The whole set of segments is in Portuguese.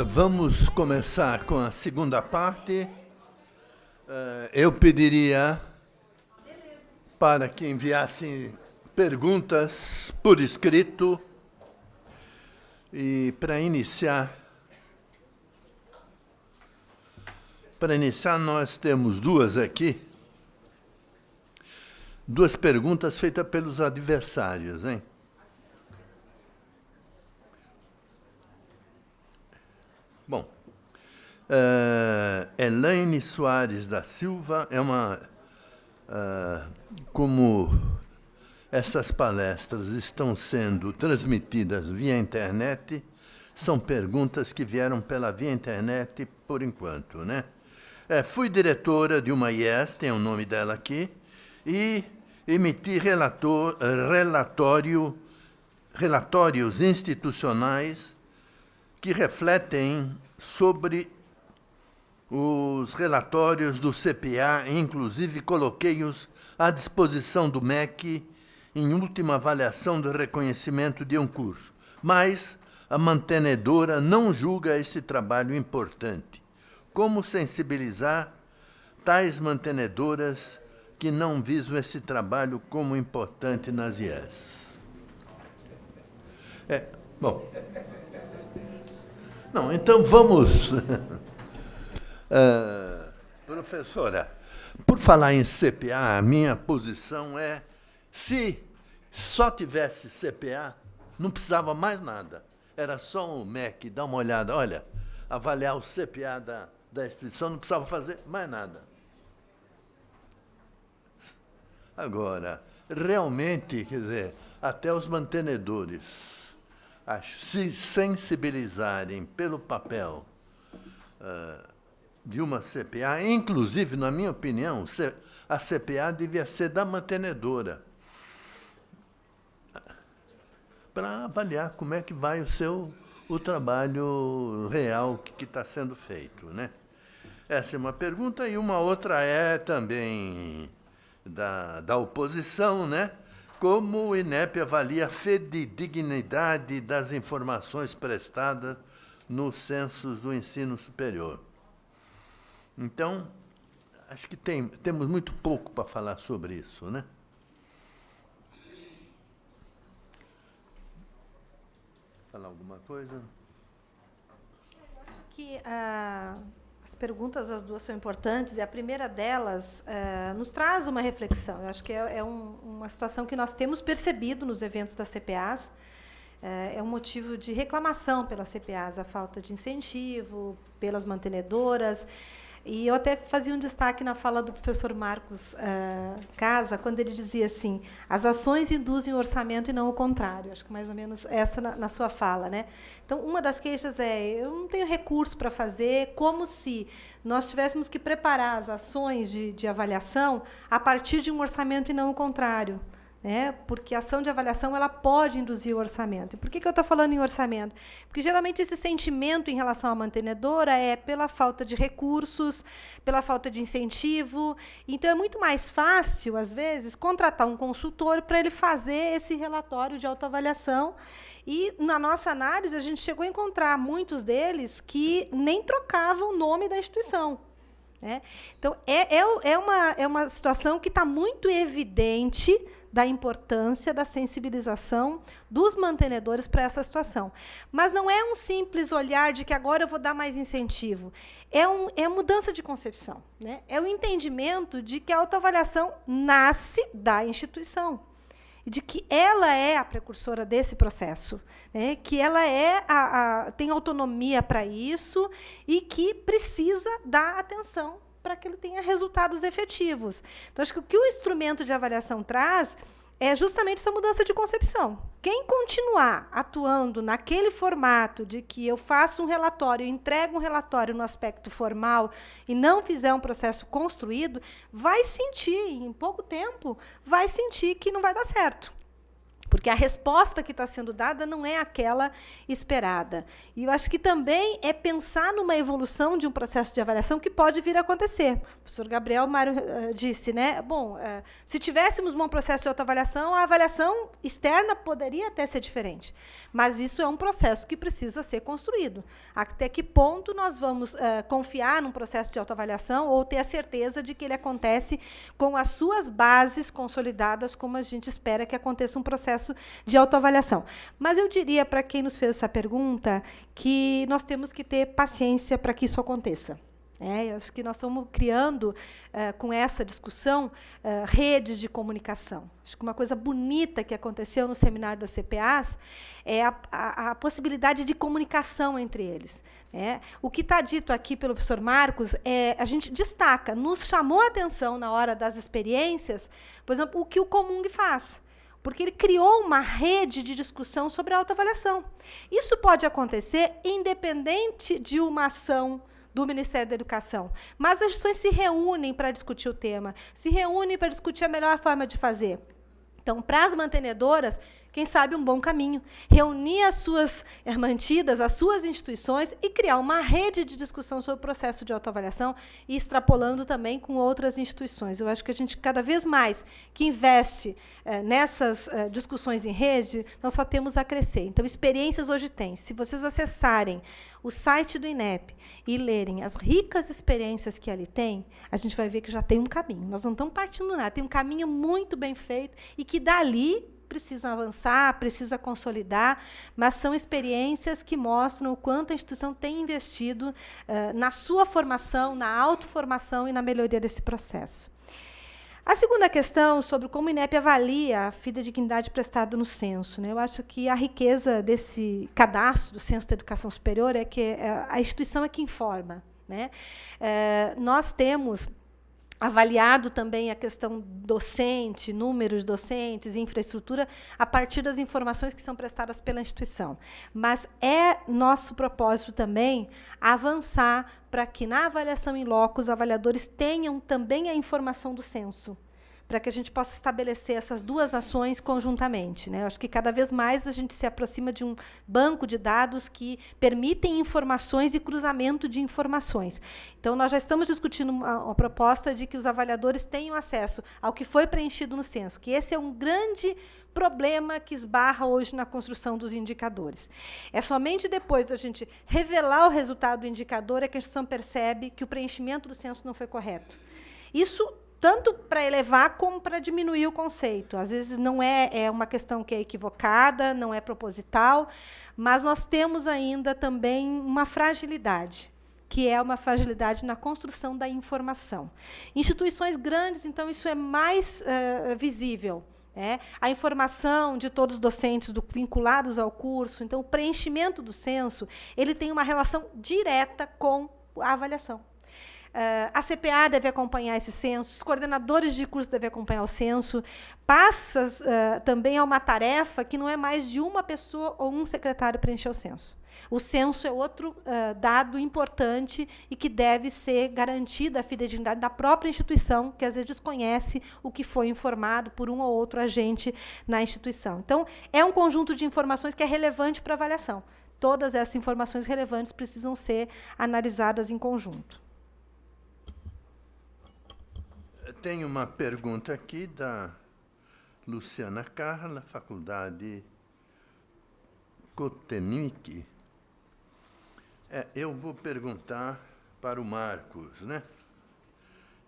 Vamos começar com a segunda parte. Eu pediria para que enviassem perguntas por escrito. E para iniciar, nós temos duas aqui. Duas perguntas feitas pelos adversários, hein? Bom, Elaine Soares da Silva é uma... como essas palestras estão sendo transmitidas via internet, são perguntas que vieram pela via internet por enquanto, né? Fui diretora de uma IES, tem o nome dela aqui, e emiti relatórios institucionais que refletem sobre os relatórios do CPA, inclusive coloquei-os à disposição do MEC em última avaliação do reconhecimento de um curso. Mas a mantenedora não julga esse trabalho importante. Como sensibilizar tais mantenedoras que não visam esse trabalho como importante nas IES? Bom... Não, então vamos... professora, por falar em CPA, a minha posição é, se só tivesse CPA, não precisava mais nada. Era só o MEC dar uma olhada, olha, avaliar o CPA da instituição, não precisava fazer mais nada. Agora, realmente, quer dizer, até os mantenedores... se sensibilizarem pelo papel de uma CPA, inclusive, na minha opinião, a CPA devia ser da mantenedora, para avaliar como é que vai o trabalho real que está sendo feito, né? Essa é uma pergunta, e uma outra é também da oposição, né? Como o INEP avalia a fidedignidade das informações prestadas nos censos do ensino superior? Então, acho que temos muito pouco para falar sobre isso, né? Falar alguma coisa? Eu acho que as perguntas, as duas, são importantes, e a primeira delas nos traz uma reflexão. Eu acho que é uma situação que nós temos percebido nos eventos das CPAs. É um motivo de reclamação pelas CPAs, a falta de incentivo pelas mantenedoras. E eu até fazia um destaque na fala do professor Marcos Casa, quando ele dizia assim, as ações induzem o orçamento e não o contrário. Acho que mais ou menos essa na sua fala, né? Então, uma das queixas eu não tenho recurso para fazer, como se nós tivéssemos que preparar as ações de avaliação a partir de um orçamento e não o contrário. Porque a ação de avaliação ela pode induzir o orçamento. E por que eu estou falando em orçamento? Porque, geralmente, esse sentimento em relação à mantenedora é pela falta de recursos, pela falta de incentivo. Então, é muito mais fácil, às vezes, contratar um consultor para ele fazer esse relatório de autoavaliação. E, na nossa análise, a gente chegou a encontrar muitos deles que nem trocavam o nome da instituição. Então, é uma situação que está muito evidente da importância da sensibilização dos mantenedores para essa situação. Mas não é um simples olhar de que agora eu vou dar mais incentivo. É mudança de concepção. É o entendimento de que a autoavaliação nasce da instituição. E de que ela é a precursora desse processo, que ela tem autonomia para isso e que precisa dar atenção para que ele tenha resultados efetivos. Então, acho que o que o instrumento de avaliação traz é justamente essa mudança de concepção. Quem continuar atuando naquele formato de que eu faço um relatório, entrego um relatório no aspecto formal e não fizer um processo construído, vai sentir, em pouco tempo, vai sentir que não vai dar certo. porque a resposta que está sendo dada não é aquela esperada. E eu acho que também é pensar numa evolução de um processo de avaliação que pode vir a acontecer. O professor Gabriel Mário disse, né? Bom, se tivéssemos um processo de autoavaliação, a avaliação externa poderia até ser diferente. Mas isso é um processo que precisa ser construído. Até que ponto nós vamos confiar num processo de autoavaliação ou ter a certeza de que ele acontece com as suas bases consolidadas, como a gente espera que aconteça um processo de autoavaliação. Mas eu diria para quem nos fez essa pergunta que nós temos que ter paciência para que isso aconteça. Eu acho que nós estamos criando, com essa discussão, redes de comunicação. Acho que uma coisa bonita que aconteceu no seminário das CPAs é a possibilidade de comunicação entre eles. O que está dito aqui pelo professor Marcos, a gente destaca, nos chamou a atenção na hora das experiências, por exemplo, o que o Comung faz. Porque ele criou uma rede de discussão sobre a autoavaliação. Isso pode acontecer independente de uma ação do Ministério da Educação. Mas as instituições se reúnem para discutir o tema, se reúnem para discutir a melhor forma de fazer. Então, para as mantenedoras, quem sabe um bom caminho, reunir as suas mantidas, as suas instituições e criar uma rede de discussão sobre o processo de autoavaliação e extrapolando também com outras instituições. Eu acho que a gente, cada vez mais que investe nessas discussões em rede, nós só temos a crescer. Então, experiências hoje tem. Se vocês acessarem o site do INEP e lerem as ricas experiências que ali tem, a gente vai ver que já tem um caminho. Nós não estamos partindo nada, tem um caminho muito bem feito e que dali precisa avançar, precisa consolidar, mas são experiências que mostram o quanto a instituição tem investido na sua formação, na autoformação e na melhoria desse processo. A segunda questão, sobre como o INEP avalia a fidedignidade prestada no censo. Eu acho que a riqueza desse cadastro do Censo da Educação Superior é que a instituição é que informa. Nós temos avaliado também a questão docente, números docentes, infraestrutura, a partir das informações que são prestadas pela instituição. Mas é nosso propósito também avançar para que, na avaliação in loco, os avaliadores tenham também a informação do censo, para que a gente possa estabelecer essas duas ações conjuntamente. Eu acho que cada vez mais a gente se aproxima de um banco de dados que permitem informações e cruzamento de informações. Então, nós já estamos discutindo uma proposta de que os avaliadores tenham acesso ao que foi preenchido no censo, que esse é um grande problema que esbarra hoje na construção dos indicadores. É somente depois da gente revelar o resultado do indicador é que a instituição percebe que o preenchimento do censo não foi correto. Isso tanto para elevar como para diminuir o conceito. Às vezes não é uma questão que é equivocada, não é proposital, mas nós temos ainda também uma fragilidade, que é uma fragilidade na construção da informação. Instituições grandes, então, isso é mais visível. A informação de todos os docentes vinculados ao curso, então, o preenchimento do censo, ele tem uma relação direta com a avaliação. A CPA deve acompanhar esse censo, os coordenadores de curso devem acompanhar o censo, passa também a uma tarefa que não é mais de uma pessoa ou um secretário preencher o censo. O censo é outro dado importante e que deve ser garantida a fidedignidade da própria instituição, que às vezes desconhece o que foi informado por um ou outro agente na instituição. Então, é um conjunto de informações que é relevante para a avaliação. Todas essas informações relevantes precisam ser analisadas em conjunto. Tem uma pergunta aqui da Luciana Carla, Faculdade Coteninic. Eu vou perguntar para o Marcos,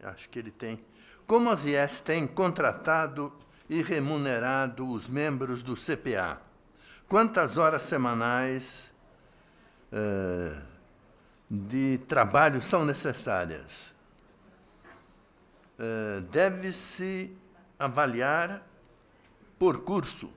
Acho que ele tem. Como as IES têm contratado e remunerado os membros do CPA? Quantas horas semanais de trabalho são necessárias? Deve-se avaliar por curso.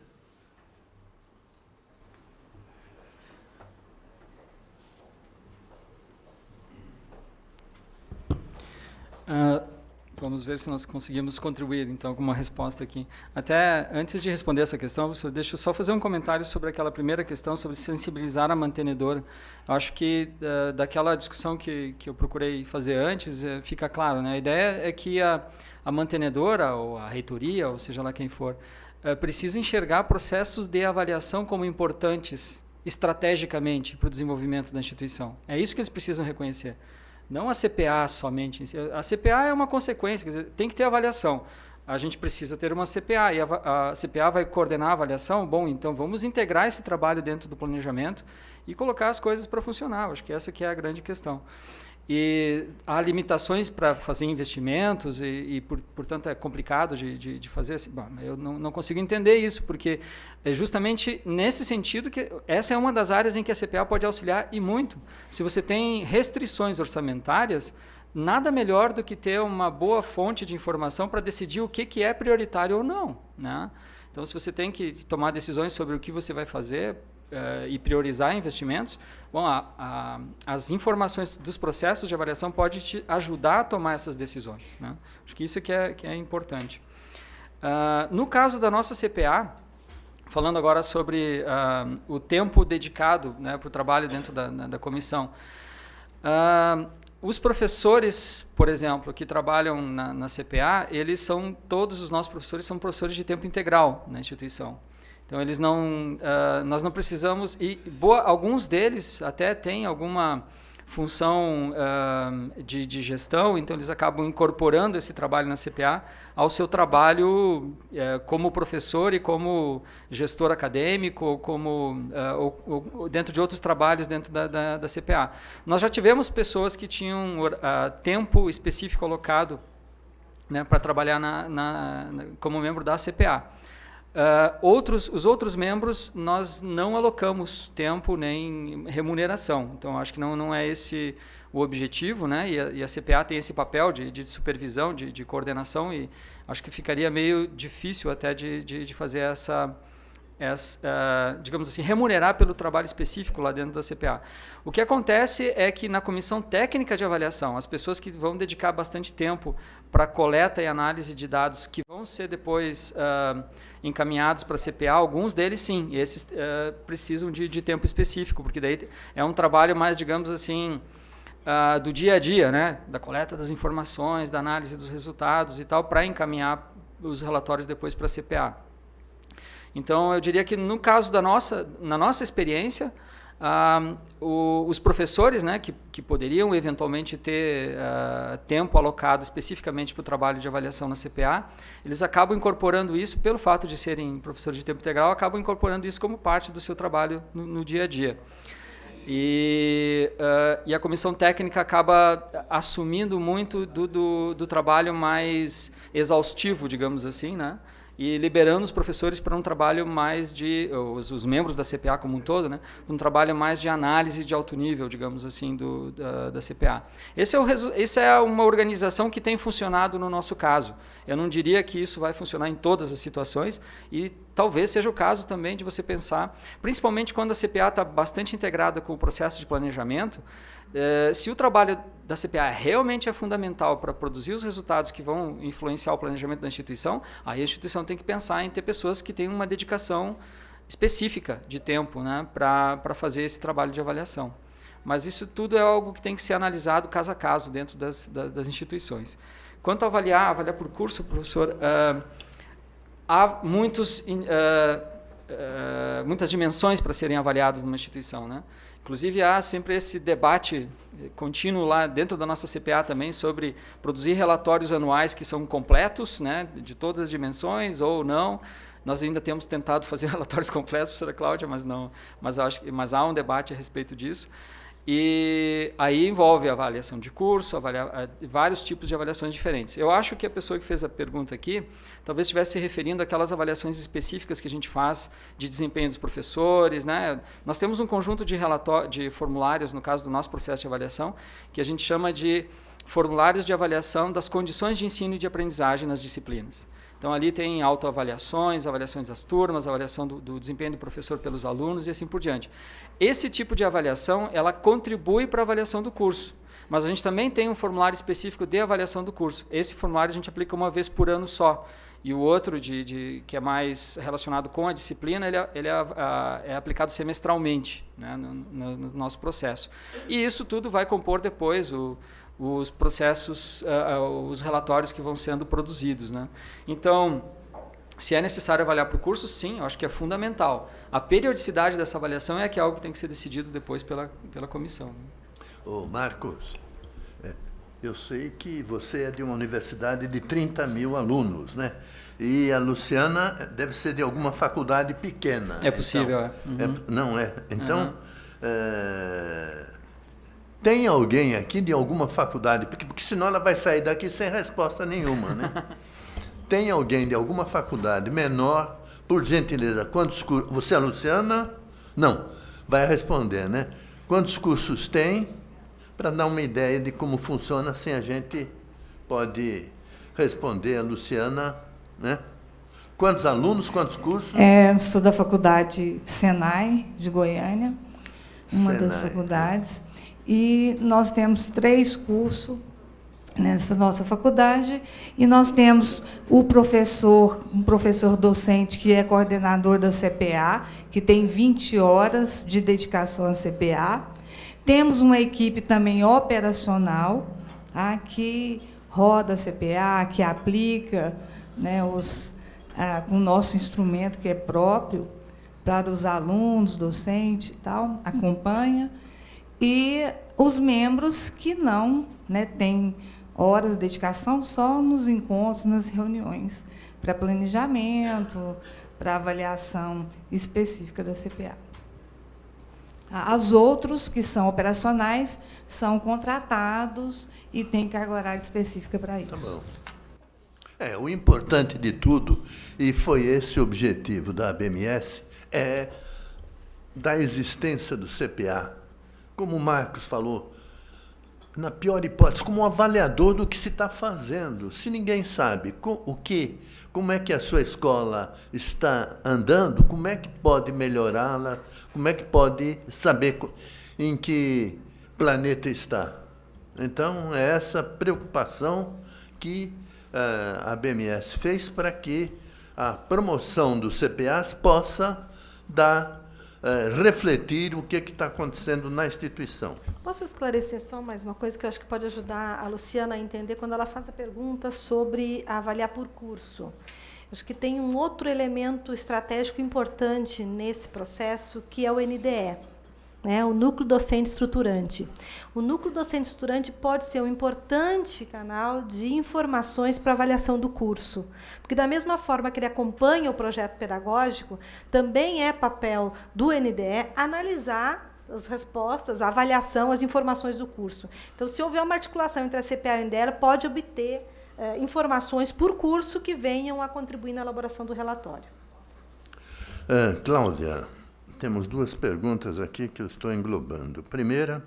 Vamos ver se nós conseguimos contribuir, então, com uma resposta aqui. Até antes de responder essa questão, deixa eu só fazer um comentário sobre aquela primeira questão, sobre sensibilizar a mantenedora. Eu acho que, daquela discussão que eu procurei fazer antes, fica claro, A ideia é que a mantenedora, ou a reitoria, ou seja lá quem for, precisa enxergar processos de avaliação como importantes estrategicamente para o desenvolvimento da instituição. É isso que eles precisam reconhecer. Não a CPA somente. A CPA é uma consequência, quer dizer, tem que ter avaliação. A gente precisa ter uma CPA, e a CPA vai coordenar a avaliação. Bom, então vamos integrar esse trabalho dentro do planejamento e colocar as coisas para funcionar. Acho que essa que é a grande questão. E há limitações para fazer investimentos portanto, é complicado de fazer. Bom, eu não consigo entender isso, porque é justamente nesse sentido que essa é uma das áreas em que a CPA pode auxiliar e muito. Se você tem restrições orçamentárias, nada melhor do que ter uma boa fonte de informação para decidir o que é prioritário ou não, né? Então, se você tem que tomar decisões sobre o que você vai fazer e priorizar investimentos, bom, as informações dos processos de avaliação podem te ajudar a tomar essas decisões, né? Acho que isso que é importante. No caso da nossa CPA, falando agora sobre o tempo dedicado, né, para o trabalho dentro da comissão, os professores, por exemplo, que trabalham na CPA, todos os nossos professores são professores de tempo integral na instituição. Então, nós não precisamos, alguns deles até têm alguma função de gestão, então eles acabam incorporando esse trabalho na CPA ao seu trabalho como professor e como gestor acadêmico, ou dentro de outros trabalhos dentro da CPA. Nós já tivemos pessoas que tinham tempo específico alocado, né, para trabalhar como membro da CPA. Os outros membros, nós não alocamos tempo nem remuneração. Então, acho que não é esse o objetivo, né? E a CPA tem esse papel de supervisão, de coordenação, e acho que ficaria meio difícil até de fazer digamos assim, remunerar pelo trabalho específico lá dentro da CPA. O que acontece é que na comissão técnica de avaliação, as pessoas que vão dedicar bastante tempo para coleta e análise de dados que vão ser depois encaminhados para a CPA, alguns deles sim, e esses precisam de tempo específico, porque daí é um trabalho mais, digamos assim, do dia a dia, né? Da coleta das informações, da análise dos resultados e tal, para encaminhar os relatórios depois para a CPA. Então, eu diria que no caso na nossa experiência, os professores, né, que poderiam eventualmente ter tempo alocado especificamente para o trabalho de avaliação na CPA, eles acabam incorporando isso, pelo fato de serem professores de tempo integral, acabam incorporando isso como parte do seu trabalho no dia a dia. E a comissão técnica acaba assumindo muito do trabalho mais exaustivo, digamos assim, né? E liberando os professores para um trabalho mais os membros da CPA como um todo, né, um trabalho mais de análise de alto nível, digamos assim, da CPA. Essa é uma organização que tem funcionado no nosso caso. Eu não diria que isso vai funcionar em todas as situações, e talvez seja o caso também de você pensar, principalmente quando a CPA está bastante integrada com o processo de planejamento, se o trabalho da CPA realmente é fundamental para produzir os resultados que vão influenciar o planejamento da instituição, aí a instituição tem que pensar em ter pessoas que tenham uma dedicação específica de tempo, né, para fazer esse trabalho de avaliação. Mas isso tudo é algo que tem que ser analisado caso a caso dentro das instituições. Quanto a avaliar por curso, professor, há muitas dimensões para serem avaliadas numa instituição, né? Inclusive, há sempre esse debate contínuo lá dentro da nossa CPA também sobre produzir relatórios anuais que são completos, né, de todas as dimensões ou não. Nós ainda temos tentado fazer relatórios completos, professora Cláudia, mas há um debate a respeito disso. E aí envolve a avaliação de curso, vários tipos de avaliações diferentes. Eu acho que a pessoa que fez a pergunta aqui talvez estivesse se referindo àquelas avaliações específicas que a gente faz de desempenho dos professores, né? Nós temos um conjunto de formulários, no caso do nosso processo de avaliação, que a gente chama de formulários de avaliação das condições de ensino e de aprendizagem nas disciplinas. Então, ali tem autoavaliações, avaliações das turmas, avaliação do desempenho do professor pelos alunos e assim por diante. Esse tipo de avaliação, ela contribui para a avaliação do curso, mas a gente também tem um formulário específico de avaliação do curso. Esse formulário a gente aplica uma vez por ano só, e o outro, que é mais relacionado com a disciplina, ele é aplicado semestralmente, né, no nosso processo. E isso tudo vai compor depois os processos, os relatórios que vão sendo produzidos, né? Então, Se é necessário avaliar por curso, sim, eu acho que é fundamental. A periodicidade dessa avaliação é que é algo que tem que ser decidido depois pela comissão. Ô, Marcos, eu sei que você é de uma universidade de 30 mil alunos, né? E a Luciana deve ser de alguma faculdade pequena. É possível, então, Uhum. Não é? Então, tem alguém aqui de alguma faculdade, porque senão ela vai sair daqui sem resposta nenhuma, né? Tem alguém de alguma faculdade menor, por gentileza, quantos cursos... Você é a Luciana? Não, vai responder, né? Quantos cursos tem, para dar uma ideia de como funciona, assim a gente pode responder a Luciana, né? Quantos alunos, quantos cursos? Sou da faculdade Senai, de Goiânia, uma das faculdades, e nós temos 3 cursos nessa nossa faculdade, e nós temos um professor docente que é coordenador da CPA, que tem 20 horas de dedicação à CPA. Temos uma equipe também operacional, tá, que roda a CPA, que aplica, né, com o nosso instrumento, que é próprio, para os alunos, docentes e tal, acompanha. E os membros que não, né, têm horas de dedicação só nos encontros, nas reuniões, para planejamento, para avaliação específica da CPA. Os outros, que são operacionais, são contratados e têm carga horária específica para isso. Tá bom. O importante de tudo, e foi esse o objetivo da ABMS, é da existência do CPA. Como o Marcos falou, na pior hipótese, como um avaliador do que se está fazendo. Se ninguém sabe como é que a sua escola está andando, como é que pode melhorá-la, como é que pode saber em que planeta está. Então, é essa preocupação que a ABMS fez para que a promoção dos CPAs possa refletir o que está acontecendo na instituição. Posso esclarecer só mais uma coisa que eu acho que pode ajudar a Luciana a entender quando ela faz a pergunta sobre avaliar por curso? Acho que tem um outro elemento estratégico importante nesse processo, que é o NDE, né, o Núcleo Docente Estruturante. O Núcleo Docente Estruturante pode ser um importante canal de informações para avaliação do curso, porque da mesma forma que ele acompanha o projeto pedagógico, também é papel do NDE analisar as respostas, a avaliação, as informações do curso. Então, se houver uma articulação entre a CPA e o NDE, ela pode obter informações por curso que venham a contribuir na elaboração do relatório. Cláudia, temos 2 perguntas aqui que eu estou englobando. Primeira,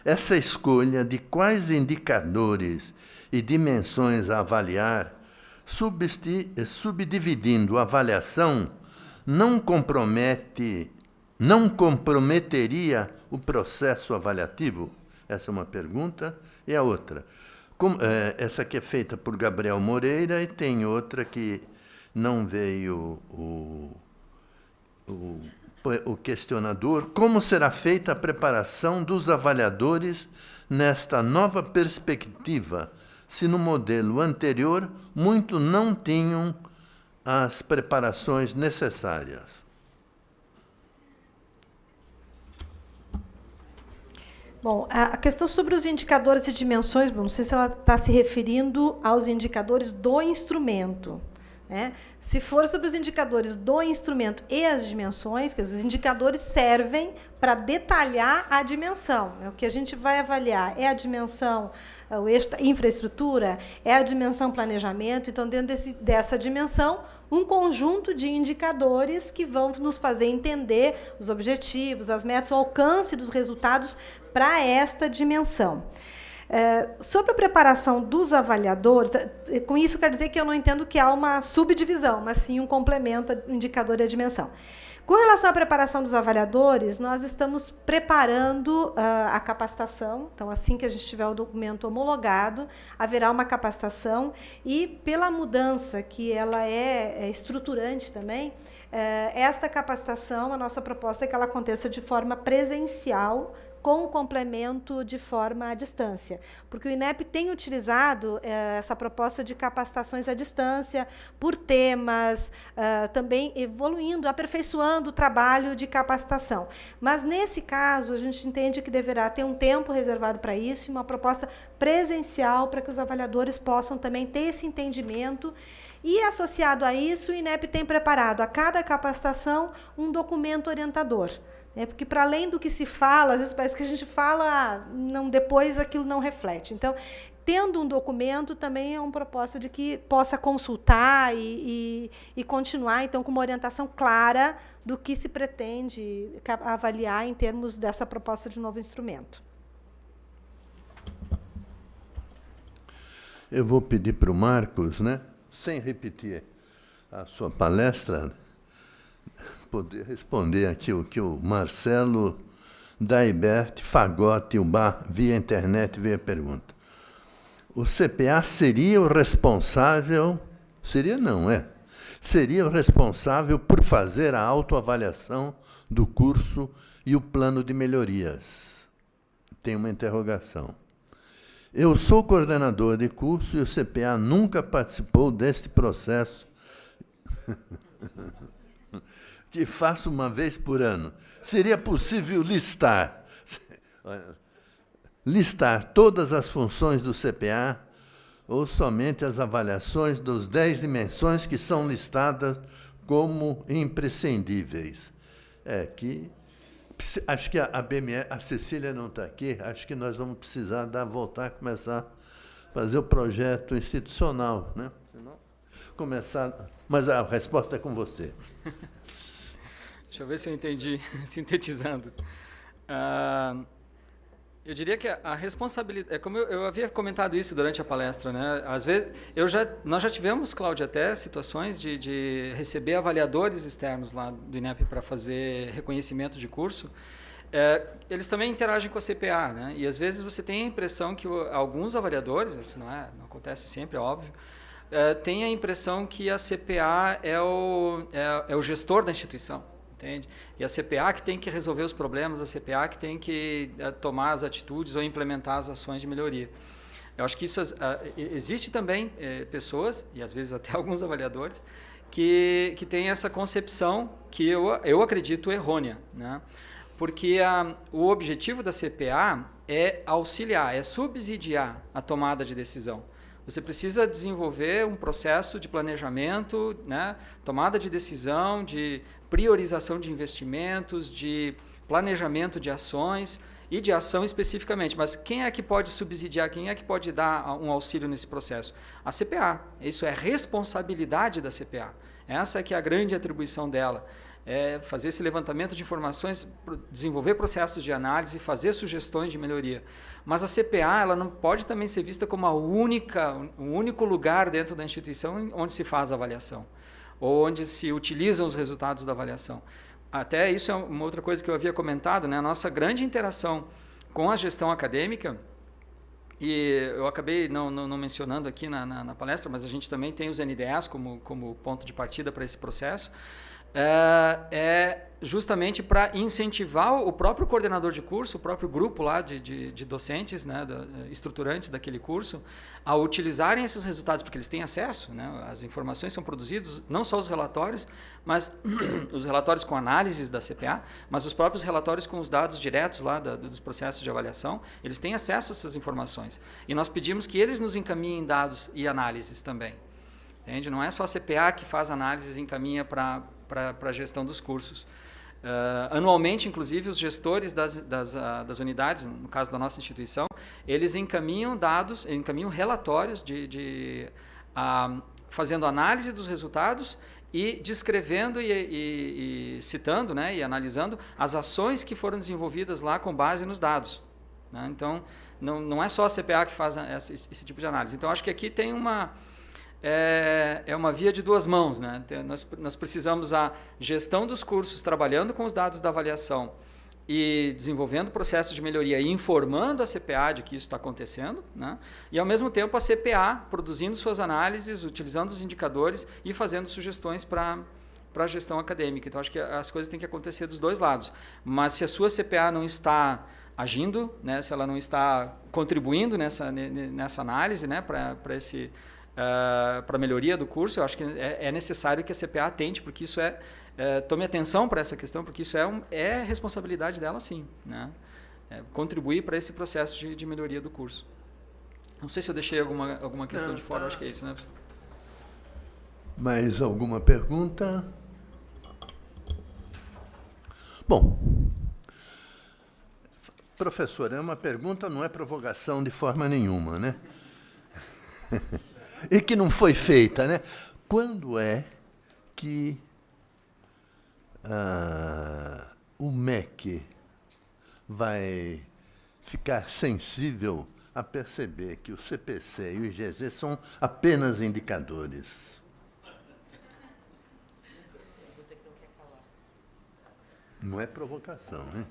essa escolha de quais indicadores e dimensões a avaliar, subdividindo a avaliação, não comprometeria o processo avaliativo? Essa é uma pergunta. E a outra, essa aqui é feita por Gabriel Moreira, e tem outra que não veio o questionador: como será feita a preparação dos avaliadores nesta nova perspectiva, se no modelo anterior muitos não tinham as preparações necessárias? Bom, a questão sobre os indicadores e dimensões, não sei se ela está se referindo aos indicadores do instrumento, né? Se for sobre os indicadores do instrumento e as dimensões, que os indicadores servem para detalhar a dimensão. O que a gente vai avaliar é a dimensão, o eixo da infraestrutura, é a dimensão planejamento. Então, dentro dessa dimensão, um conjunto de indicadores que vão nos fazer entender os objetivos, as metas, o alcance dos resultados para esta dimensão. Sobre a preparação dos avaliadores, com isso quer dizer que eu não entendo que há uma subdivisão, mas sim um complemento ao indicador e à dimensão. Com relação à preparação dos avaliadores, nós estamos preparando a capacitação. Então, assim que a gente tiver o documento homologado, haverá uma capacitação, e pela mudança, que ela é estruturante também, esta capacitação, a nossa proposta é que ela aconteça de forma presencial, com o complemento de forma à distância. Porque o INEP tem utilizado essa proposta de capacitações à distância, por temas, também evoluindo, aperfeiçoando o trabalho de capacitação. Mas, nesse caso, a gente entende que deverá ter um tempo reservado para isso, e uma proposta presencial para que os avaliadores possam também ter esse entendimento. E, associado a isso, o INEP tem preparado a cada capacitação um documento orientador. Porque, para além do que se fala, às vezes parece que a gente fala, não, depois aquilo não reflete. Então, tendo um documento, também é uma proposta de que possa consultar e continuar, então, com uma orientação clara do que se pretende avaliar em termos dessa proposta de novo instrumento. Eu vou pedir para o Marcos, né, sem repetir a sua palestra, poder responder aqui o que o Marcelo Daibert Fagotti Ubá, via internet, veio a pergunta. O CPA seria o responsável, seria não, seria o responsável por fazer a autoavaliação do curso e o plano de melhorias? Tem uma interrogação. Eu sou coordenador de curso e o CPA nunca participou deste processo que faço uma vez por ano. Seria possível listar todas as funções do CPA ou somente as avaliações das 10 dimensões que são listadas como imprescindíveis? Acho que a BME, a Cecília não está aqui, acho que nós vamos precisar voltar a começar a fazer o projeto institucional, né? Mas a resposta é com você. Deixa eu ver se eu entendi, sintetizando. Eu diria que a responsabilidade, como eu havia comentado isso durante a palestra, né? Às vezes, nós já tivemos, Cláudia, até situações de receber avaliadores externos lá do INEP para fazer reconhecimento de curso. Eles também interagem com a CPA, né? E às vezes você tem a impressão que alguns avaliadores, isso não acontece sempre, é óbvio, tem a impressão que a CPA é o gestor da instituição. Entende? E a CPA que tem que resolver os problemas, a CPA que tem que tomar as atitudes ou implementar as ações de melhoria. Eu acho que isso existe também pessoas, e às vezes até alguns avaliadores, que têm essa concepção que eu acredito errônea, né? Porque o objetivo da CPA é auxiliar, é subsidiar a tomada de decisão. Você precisa desenvolver um processo de planejamento, né, tomada de decisão, de priorização de investimentos, de planejamento de ações e de ação especificamente. Mas quem é que pode subsidiar, quem é que pode dar um auxílio nesse processo? A CPA. Isso é responsabilidade da CPA. Essa é que é a grande atribuição dela. É fazer esse levantamento de informações, desenvolver processos de análise, fazer sugestões de melhoria. Mas a CPA ela não pode também ser vista como o único lugar dentro da instituição onde se faz a avaliação, ou onde se utilizam os resultados da avaliação. Até isso é uma outra coisa que eu havia comentado, né? A nossa grande interação com a gestão acadêmica, e eu acabei não mencionando aqui na palestra, mas a gente também tem os NDEs como ponto de partida para esse processo, é justamente para incentivar o próprio coordenador de curso, o próprio grupo lá de docentes, né, estruturantes daquele curso, a utilizarem esses resultados, porque eles têm acesso, né, as informações são produzidas, não só os relatórios, mas os relatórios com análises da CPA, mas os próprios relatórios com os dados diretos lá dos processos de avaliação, eles têm acesso a essas informações. E nós pedimos que eles nos encaminhem dados e análises também. Entende? Não é só a CPA que faz análises e encaminha para a gestão dos cursos. Anualmente, inclusive, os gestores das unidades, no caso da nossa instituição, eles encaminham relatórios fazendo análise dos resultados e descrevendo e citando, né, e analisando as ações que foram desenvolvidas lá com base nos dados, né? Então, não é só a CPA que faz esse tipo de análise. Então, acho que aqui tem uma via de duas mãos, né? Nós precisamos a gestão dos cursos trabalhando com os dados da avaliação e desenvolvendo processos de melhoria e informando a CPA de que isso está acontecendo, né? E, ao mesmo tempo, a CPA produzindo suas análises, utilizando os indicadores e fazendo sugestões para a gestão acadêmica. Então, acho que as coisas têm que acontecer dos dois lados. Mas, se a sua CPA não está agindo, né, se ela não está contribuindo nessa análise, né, para a melhoria do curso. Eu acho que é necessário que a CPA atente, porque isso tome atenção para essa questão, porque isso é responsabilidade dela, sim, né, contribuir para esse processo de melhoria do curso. Não sei se eu deixei alguma questão de fora, acho que é isso, né? Mais alguma pergunta? Bom, professor, é uma pergunta, não é provocação de forma nenhuma, né? E que não foi feita, né? Quando é que o MEC vai ficar sensível a perceber que o CPC e o IGZ são apenas indicadores? Não é provocação, né?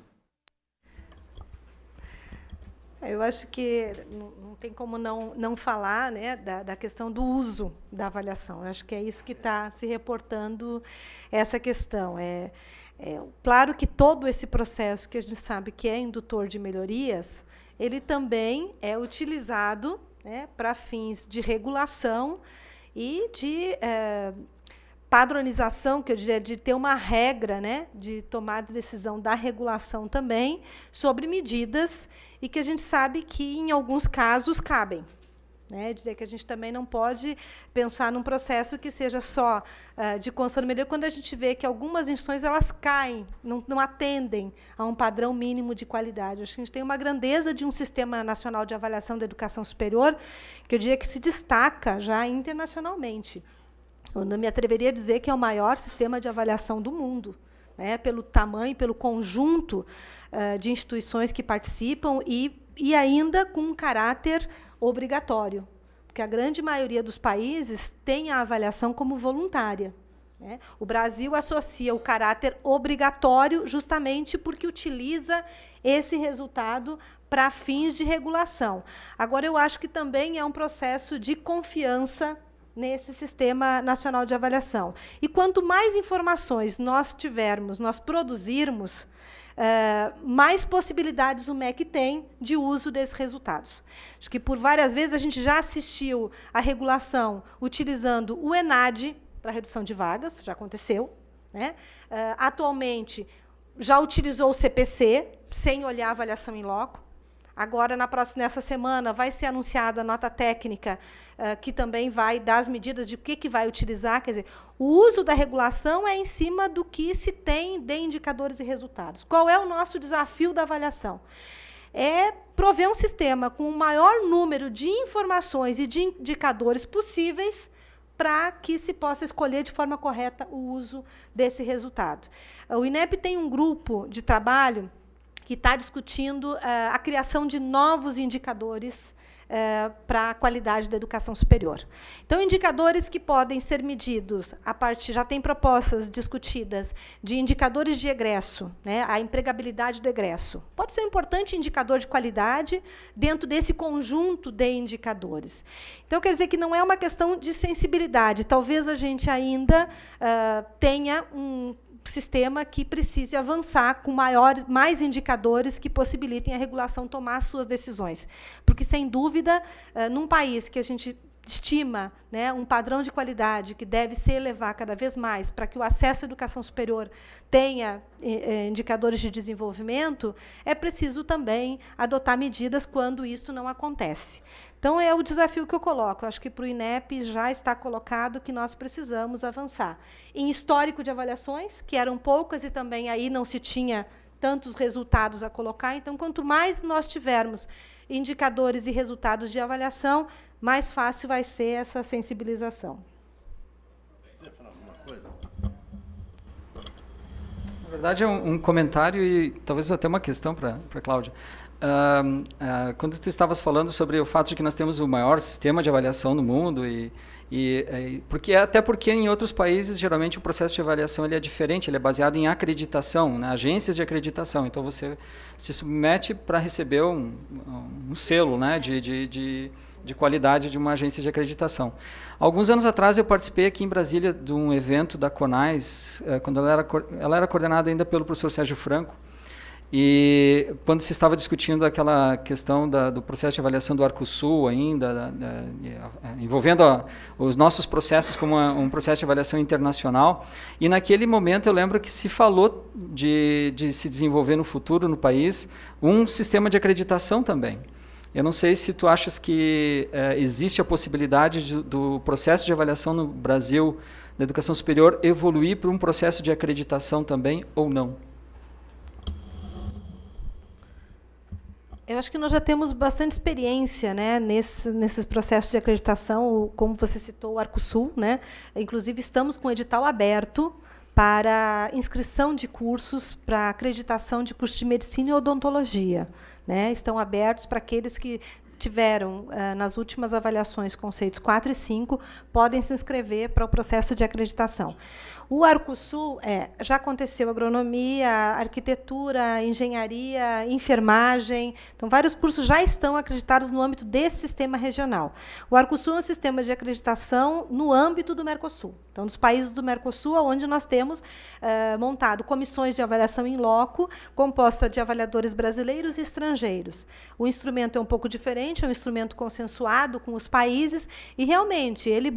Eu acho que não tem como não falar, né, da questão do uso da avaliação. Eu acho que é isso que está se reportando, essa questão. Claro que todo esse processo que a gente sabe que é indutor de melhorias, ele também é utilizado, né, para fins de regulação e de padronização, que eu diria, de ter uma regra, né, de tomada de decisão da regulação também, sobre medidas, e que a gente sabe que, em alguns casos, cabem. Né, dizer que a gente também não pode pensar num processo que seja só de construção de melhoria, quando a gente vê que algumas instituições elas caem, não atendem a um padrão mínimo de qualidade. Acho que a gente tem uma grandeza de um Sistema Nacional de Avaliação da Educação Superior, que eu diria que se destaca já internacionalmente. Eu não me atreveria a dizer que é o maior sistema de avaliação do mundo, né, pelo tamanho, pelo conjunto de instituições que participam e ainda com um caráter obrigatório, porque a grande maioria dos países tem a avaliação como voluntária. Né? O Brasil associa o caráter obrigatório justamente porque utiliza esse resultado para fins de regulação. Agora, eu acho que também é um processo de confiança nesse Sistema Nacional de Avaliação. E quanto mais informações nós tivermos, nós produzirmos, mais possibilidades o MEC tem de uso desses resultados. Acho que, por várias vezes, a gente já assistiu à regulação utilizando o ENAD para redução de vagas, já aconteceu. Né? Atualmente, já utilizou o CPC, sem olhar a avaliação em loco. Agora, nessa semana, vai ser anunciada a nota técnica, que também vai dar as medidas de o que vai utilizar. Quer dizer, o uso da regulação é em cima do que se tem de indicadores e resultados. Qual é o nosso desafio da avaliação? É prover um sistema com o maior número de informações e de indicadores possíveis para que se possa escolher de forma correta o uso desse resultado. O INEP tem um grupo de trabalho que está discutindo a criação de novos indicadores para a qualidade da educação superior. Então, indicadores que podem ser medidos a partir, já tem propostas discutidas de indicadores de egresso, né, a empregabilidade do egresso. Pode ser um importante indicador de qualidade dentro desse conjunto de indicadores. Então, quer dizer que não é uma questão de sensibilidade. Talvez a gente ainda tenha um sistema que precise avançar com mais indicadores que possibilitem a regulação tomar as suas decisões. Porque, sem dúvida, num país que a gente estima, né, um padrão de qualidade que deve se elevar cada vez mais para que o acesso à educação superior tenha indicadores de desenvolvimento, é preciso também adotar medidas quando isso não acontece. Então, é o desafio que eu coloco. Eu acho que para o INEP já está colocado que nós precisamos avançar. Em histórico de avaliações, que eram poucas e também aí não se tinha tantos resultados a colocar. Então, quanto mais nós tivermos indicadores e resultados de avaliação, mais fácil vai ser essa sensibilização. Quer falar alguma coisa? Na verdade, é um comentário e talvez até uma questão para a Cláudia. Quando tu estavas falando sobre o fato de que nós temos o maior sistema de avaliação no mundo, até porque em outros países, geralmente, o processo de avaliação ele é diferente, ele é baseado em acreditação, né, agências de acreditação. Então, você se submete para receber um selo, né, de qualidade de uma agência de acreditação. Alguns anos atrás, eu participei aqui em Brasília de um evento da CONAS, quando ela era coordenada ainda pelo professor Sérgio Franco, E quando se estava discutindo aquela questão do processo de avaliação do Arcosul ainda, envolvendo os nossos processos como um processo de avaliação internacional, e naquele momento eu lembro que se falou de se desenvolver no futuro no país um sistema de acreditação também. Eu não sei se tu achas que existe a possibilidade do processo de avaliação no Brasil da educação superior evoluir para um processo de acreditação também ou não. Eu acho que nós já temos bastante experiência, né, nesses processos de acreditação, como você citou, o Arcosul, né? Inclusive, estamos com o edital aberto para inscrição de cursos para acreditação de cursos de medicina e odontologia, né? Estão abertos para aqueles que tiveram, nas últimas avaliações, conceitos 4 e 5, podem se inscrever para o processo de acreditação. O Arcosul já aconteceu agronomia, arquitetura, engenharia, enfermagem. Então, vários cursos já estão acreditados no âmbito desse sistema regional. O Arcosul é um sistema de acreditação no âmbito do Mercosul. Então, nos países do Mercosul, onde nós temos montado comissões de avaliação in loco, composta de avaliadores brasileiros e estrangeiros. O instrumento é um pouco diferente, é um instrumento consensuado com os países, e realmente ele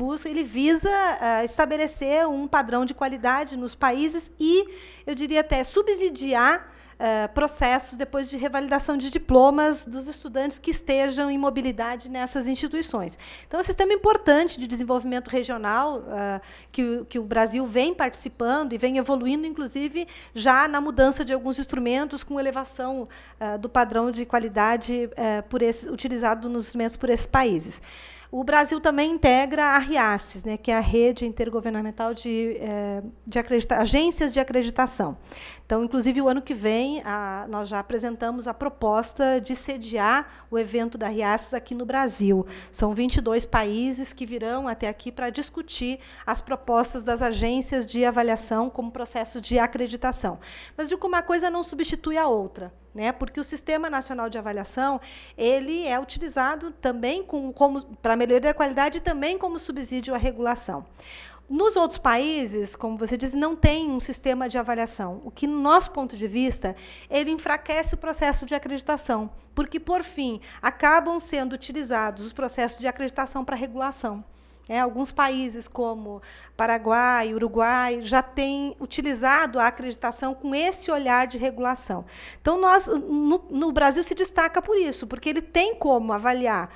visa estabelecer um padrão de qualidade nos países e, eu diria até, subsidiar processos depois de revalidação de diplomas dos estudantes que estejam em mobilidade nessas instituições. Então, é um sistema importante de desenvolvimento regional que o Brasil vem participando e vem evoluindo, inclusive, já na mudança de alguns instrumentos com elevação do padrão de qualidade utilizado nos instrumentos por esses países. O Brasil também integra a RIACES, né, que é a Rede Intergovernamental de Agências de Acreditação. Então, inclusive, o ano que vem, nós já apresentamos a proposta de sediar o evento da RIACES aqui no Brasil. São 22 países que virão até aqui para discutir as propostas das agências de avaliação como processo de acreditação. Mas, de que uma coisa não substitui a outra, né? Porque o Sistema Nacional de Avaliação ele é utilizado também para melhoria da qualidade e também como subsídio à regulação. Nos outros países, como você disse, não tem um sistema de avaliação, o que, no nosso ponto de vista, ele enfraquece o processo de acreditação, porque, por fim, acabam sendo utilizados os processos de acreditação para regulação. Alguns países, como Paraguai, Uruguai, já têm utilizado a acreditação com esse olhar de regulação. Então, no Brasil se destaca por isso, porque ele tem como avaliar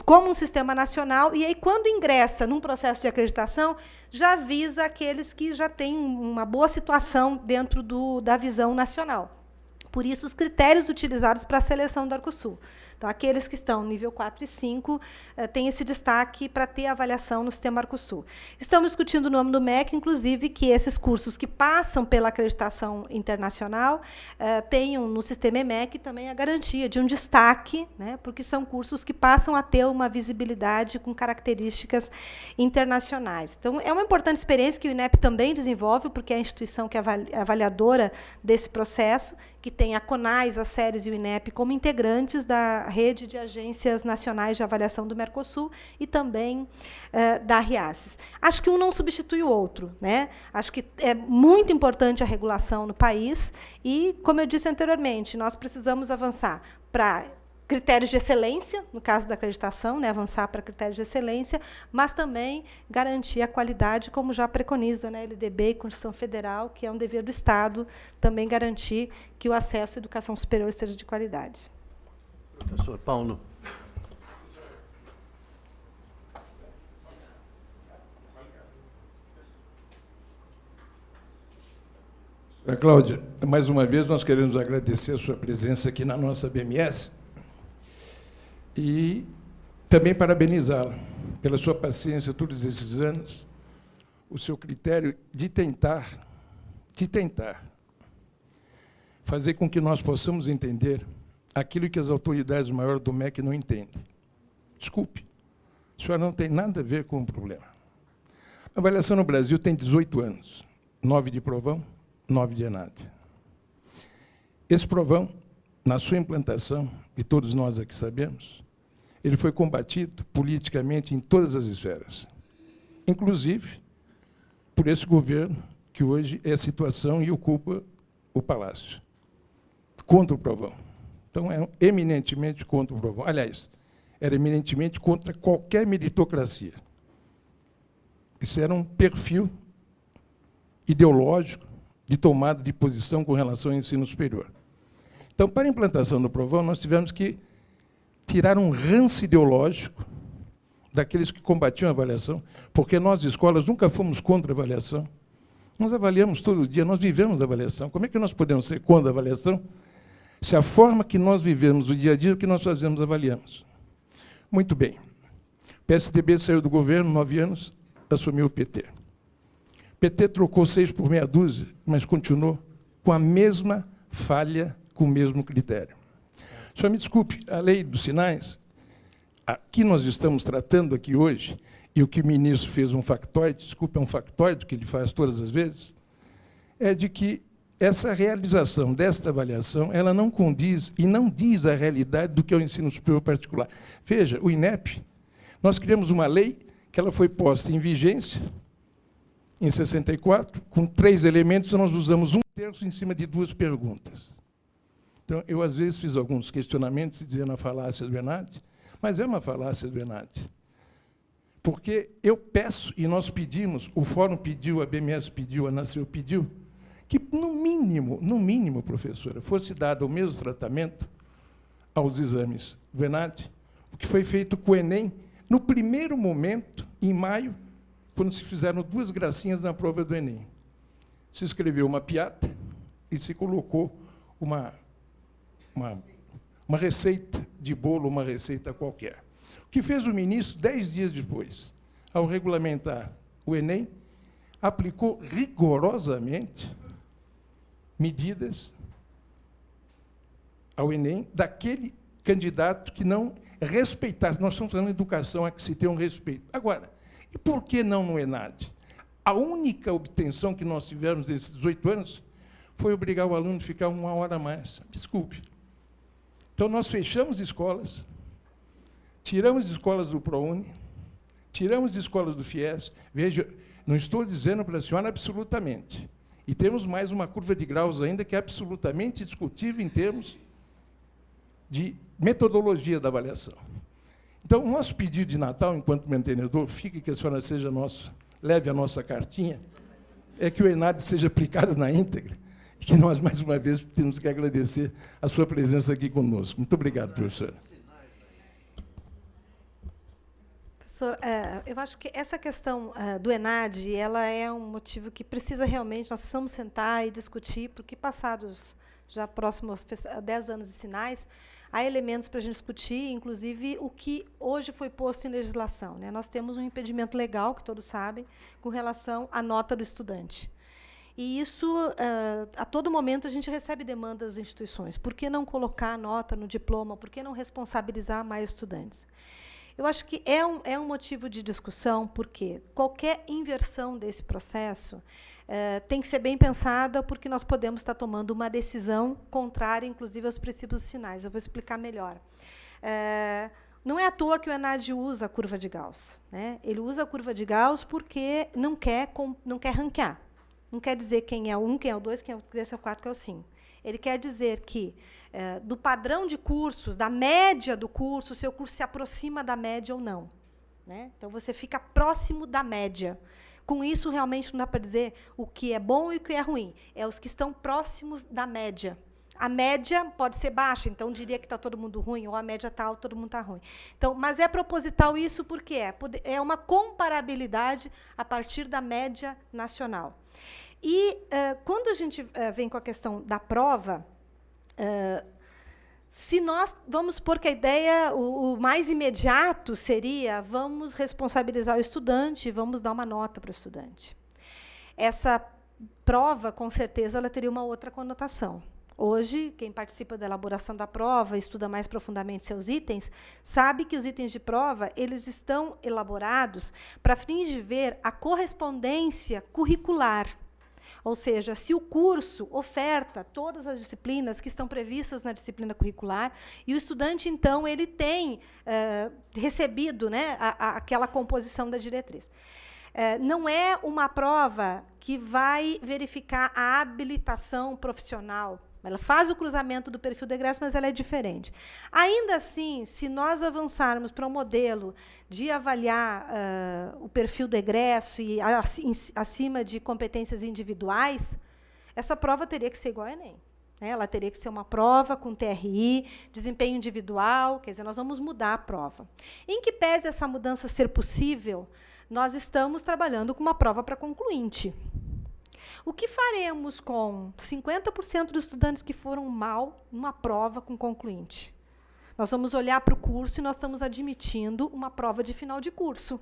como um sistema nacional, e aí, quando ingressa num processo de acreditação, já visa aqueles que já têm uma boa situação dentro da visão nacional. Por isso, os critérios utilizados para a seleção do Arcosul. Então, aqueles que estão no nível 4 e 5 têm esse destaque para ter avaliação no sistema Arcosul. Estamos discutindo no âmbito do MEC, inclusive, que esses cursos que passam pela acreditação internacional tenham no sistema EMEC também a garantia de um destaque, né, porque são cursos que passam a ter uma visibilidade com características internacionais. Então, é uma importante experiência que o INEP também desenvolve, porque é a instituição que é avaliadora desse processo, que tem a CONAS, a SERES e o INEP como integrantes da Rede de Agências Nacionais de Avaliação do Mercosul e também da RIACES. Acho que um não substitui o outro, né? Acho que é muito importante a regulação no país e, como eu disse anteriormente, nós precisamos avançar para critérios de excelência, no caso da acreditação, né, avançar para critérios de excelência, mas também garantir a qualidade, como já preconiza, né, LDB e Constituição Federal, que é um dever do Estado também garantir que o acesso à educação superior seja de qualidade. Professor Paulo. Cláudia, mais uma vez nós queremos agradecer a sua presença aqui na nossa BMS e também parabenizá-la pela sua paciência todos esses anos, o seu critério de tentar fazer com que nós possamos entender aquilo que as autoridades maiores do MEC não entendem. Desculpe, a senhora não tem nada a ver com o problema. A avaliação no Brasil tem 18 anos, 9 de provão, 9 de ENAD. Esse provão, na sua implantação, e todos nós aqui sabemos, ele foi combatido politicamente em todas as esferas, inclusive por esse governo que hoje é a situação e ocupa o Palácio. contra o Provão. Então, é eminentemente contra o Provão. Aliás, era eminentemente contra qualquer meritocracia. Isso era um perfil ideológico de tomada de posição com relação ao ensino superior. Então, para a implantação do Provão, nós tivemos que tirar um ranço ideológico daqueles que combatiam a avaliação, porque nós, escolas, nunca fomos contra a avaliação. Nós avaliamos todo dia, nós vivemos a avaliação. Como é que nós podemos ser contra a avaliação se a forma que nós vivemos o dia a dia, o que nós fazemos, avaliamos? Muito bem. O PSDB saiu do governo, 9 anos, assumiu o PT. O PT trocou 6 por meia dúzia, mas continuou com a mesma falha, com o mesmo critério. Só me desculpe, a lei dos sinais, aqui nós estamos tratando aqui hoje, e o que o ministro fez um factoide, desculpe, é um factoide que ele faz todas as vezes, é de que essa realização desta avaliação, ela não condiz e não diz a realidade do que é o ensino superior particular. Veja, o INEP, nós criamos uma lei que ela foi posta em vigência em 64, com 3 elementos, e nós usamos 1/3 em cima de 2 perguntas. Então, eu, às vezes, fiz alguns questionamentos dizendo a falácia do Enad, mas é uma falácia do Enad. Porque eu peço, e nós pedimos, o Fórum pediu, a BMS pediu, a Nasceu pediu, que, no mínimo, professora, fosse dado o mesmo tratamento aos exames do Enad, o que foi feito com o Enem, no primeiro momento, em maio, quando se fizeram 2 gracinhas na prova do Enem. Se escreveu uma piada e se colocou uma receita de bolo, uma receita qualquer. O que fez o ministro, 10 dias depois, ao regulamentar o Enem, aplicou rigorosamente medidas ao Enem daquele candidato que não respeitasse. Nós estamos falando de educação, a que se tem um respeito. Agora, e por que não no Enad? A única obtenção que nós tivemos nesses 18 anos foi obrigar o aluno a ficar 1 hora a mais. Desculpe. Então, nós fechamos escolas, tiramos escolas do ProUni, tiramos escolas do FIES. Veja, não estou dizendo para a senhora absolutamente. E temos mais uma curva de graus ainda que é absolutamente discutível em termos de metodologia da avaliação. Então, o nosso pedido de Natal, enquanto mantenedor, fique que a senhora seja nosso, leve a nossa cartinha, é que o Enad seja aplicado na íntegra, e que nós, mais uma vez, temos que agradecer a sua presença aqui conosco. Muito obrigado, professora. Professor, eu acho que essa questão do Enad, ela é um motivo que precisa realmente, nós precisamos sentar e discutir, porque passados já próximos a 10 anos de sinais, há elementos para a gente discutir, inclusive o que hoje foi posto em legislação, né? Nós temos um impedimento legal, que todos sabem, com relação à nota do estudante. E isso, a todo momento, a gente recebe demandas das instituições. Por que não colocar a nota no diploma? Por que não responsabilizar mais estudantes? Eu acho que é um motivo de discussão, porque qualquer inversão desse processo tem que ser bem pensada, porque nós podemos estar tomando uma decisão contrária, inclusive, aos princípios sinais. Eu vou explicar melhor. Não é à toa que o Enad usa a curva de Gauss, né? Ele usa a curva de Gauss porque não quer ranquear. Não quer dizer quem é o 1, quem é o 2, quem é o 3, quem é o 4, quem é o 5. Ele quer dizer que, do padrão de cursos, da média do curso, o seu curso se aproxima da média ou não, né? Então, você fica próximo da média. Com isso, realmente, não dá para dizer o que é bom e o que é ruim. É os que estão próximos da média. A média pode ser baixa, então diria que está todo mundo ruim, ou a média está alta, todo mundo está ruim. Então, mas é proposital isso porque é uma comparabilidade a partir da média nacional. E, quando a gente vem com a questão da prova, se nós vamos supor que a ideia, o mais imediato seria, vamos responsabilizar o estudante, vamos dar uma nota para o estudante. Essa prova, com certeza, ela teria uma outra conotação. Hoje, quem participa da elaboração da prova, estuda mais profundamente seus itens, sabe que os itens de prova eles estão elaborados para fins de ver a correspondência curricular. Ou seja, se o curso oferta todas as disciplinas que estão previstas na disciplina curricular, e o estudante, então, ele tem recebido, né, aquela composição da diretriz. Não é uma prova que vai verificar a habilitação profissional Ela faz o cruzamento do perfil do egresso, mas ela é diferente. Ainda assim, se nós avançarmos para um modelo de avaliar o perfil do egresso e acima de competências individuais, essa prova teria que ser igual ao Enem. Né? Ela teria que ser uma prova com TRI, desempenho individual, quer dizer, nós vamos mudar a prova. Em que pese essa mudança ser possível, nós estamos trabalhando com uma prova para concluinte. O que faremos com 50% dos estudantes que foram mal numa prova com concluinte? Nós vamos olhar para o curso e nós estamos admitindo uma prova de final de curso.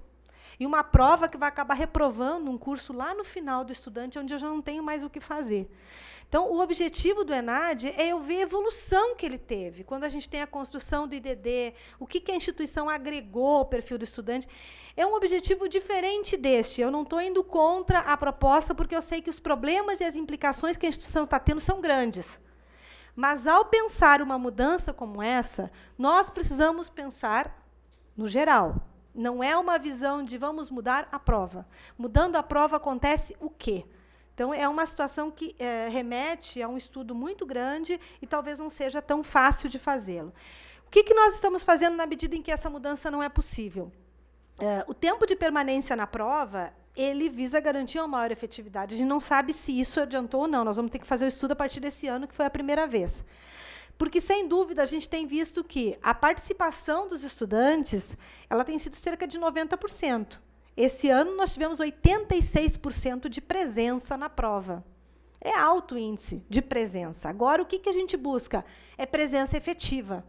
E uma prova que vai acabar reprovando um curso lá no final do estudante, onde eu já não tenho mais o que fazer. Então, o objetivo do ENAD é eu ver a evolução que ele teve. Quando a gente tem a construção do IDD, o que a instituição agregou ao perfil do estudante, é um objetivo diferente deste. Eu não estou indo contra a proposta, porque eu sei que os problemas e as implicações que a instituição está tendo são grandes. Mas, ao pensar uma mudança como essa, nós precisamos pensar no geral. Não é uma visão de vamos mudar a prova. Mudando a prova, acontece o quê? Então, é uma situação que remete a um estudo muito grande e talvez não seja tão fácil de fazê-lo. O que nós estamos fazendo na medida em que essa mudança não é possível? O tempo de permanência na prova, ele visa garantir uma maior efetividade. A gente não sabe se isso adiantou ou não. Nós vamos ter que fazer o estudo a partir desse ano, que foi a primeira vez. Porque, sem dúvida, a gente tem visto que a participação dos estudantes ela tem sido cerca de 90%. Esse ano, nós tivemos 86% de presença na prova. É alto o índice de presença. Agora, o que a gente busca? É presença efetiva.